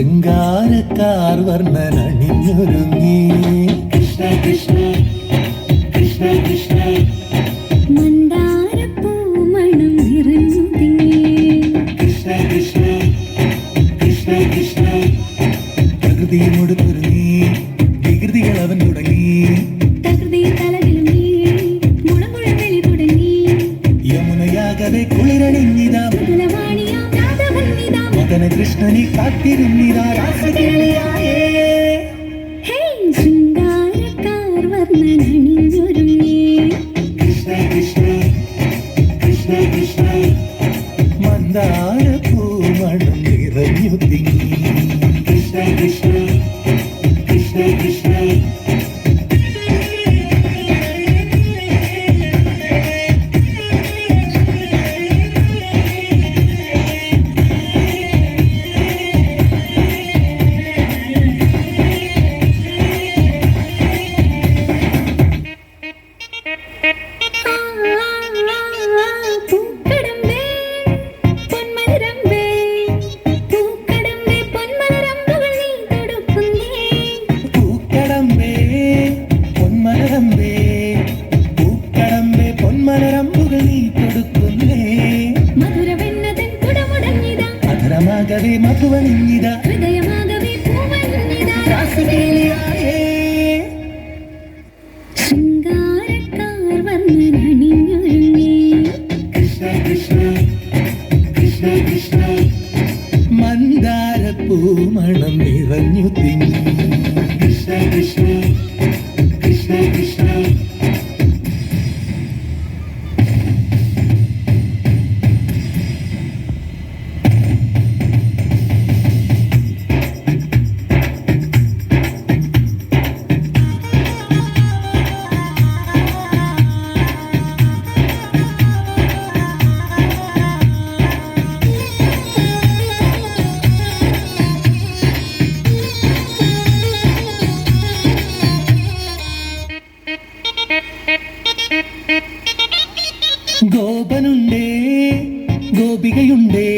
ശൃംഗാരക്കാർ വർണ്ണനണിഞ്ഞൊരുങ്ങി കൃഷ്ണ കൃഷ്ണ കൃഷ്ണ കൃഷ്ണ മന്ദാരപ്പൂമണം നിറഞ്ഞു തിങ്ങി കൃഷ്ണ കൃഷ്ണ കൃഷ്ണ കൃഷ്ണ പ്രകൃതിയോട് തുറങ്ങി വികൃതികൾ അവൻ തുടങ്ങി തകൃതി തലകിലുങ്ങി ഗുണമുഴങ്ങലി തുടങ്ങി യമുനയാകവെ കുളിരണിഞ്ഞിതാ മൃദുലവാണിയാം രാധവന്നിതാ മകന കൃഷ്ണനെ കാത്തിരുന്നിതാ രാസകേളിയായേ ഹേ ശൃംഗാരക്കാർ വർണ്ണനണിഞ്ഞൊരുങ്ങി കൃഷ്ണ കൃഷ്ണ കൃഷ്ണ കൃഷ്ണ മന്ദാരപ്പൂമണം നിറഞ്ഞു തിങ്ങി കൃഷ്ണ കൃഷ്ണ കൃഷ്ണ കൃഷ്ണ പൂക്കടമ്പേ പൊന്മലരമ്പേ പൂക്കടമ്പേ പൊന്മലരമ്പുകൾ നീ തൊടുക്കുന്നേ പൂക്കടമ്പേ പൊന്മലരമ്പേ പൂക്കടമ്പേ പൊന്മലരമ്പുകൾ നീ കൊടുക്കുന്നേ മധുരവെണ്ണതൻ കുടമുടങ്ങിതാ അധരമാകവേ മധുവണിഞ്ഞിതാ ഹൃദയമാകവേ പൂവണിഞ്ഞിതാ രാസകേളിയായേ ശൃംഗാരക്കാർ വർണ്ണനണിഞ്ഞൊരുങ്ങി കൃഷ്ണ കൃഷ്ണ കൃഷ്ണ കൃഷ്ണ മന്ദാരപ്പൂമണം നിറഞ്ഞു തിങ്ങി കൃഷ്ണ കൃഷ്ണ കൃഷ്ണ കൃഷ്ണ ഗോപനുണ്ടേ ഗോപികയുണ്ടേ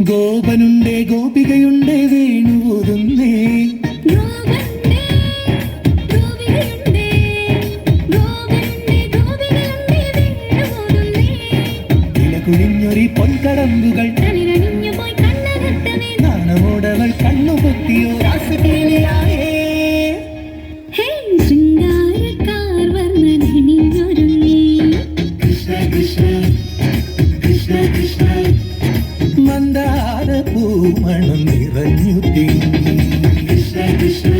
ഗോപനുണ്ടേ ഗോപികയുണ്ടേ വേണുപോതുന്നേ ഗോപുണ്ടേ ഗോപികയുണ്ടേ ഗോപുണ്ടേ ഗോപികയുണ്ടേ വേണുപോതുന്നേ ഇലകുഴിഞ്ഞൊരി പൊൻകടമ്പുകൾ തളിരണിഞ്ഞു പോയി കണ്ണകത്തവേ നാണമോടവൾ കണ്ണുപൊത്തിയോ രാസകേളിയായേ ഹേ ശൃംഗാരക്കാർ വർണ്ണനണിഞ്ഞൊരുങ്ങി കൃഷ്ണ കൃഷ്ണ കൃഷ്ണ കൃഷ്ണ മന്ദാരപ്പൂമണം നിറഞ്ഞു തിങ്ങി കൃഷ്ണ കൃഷ്ണ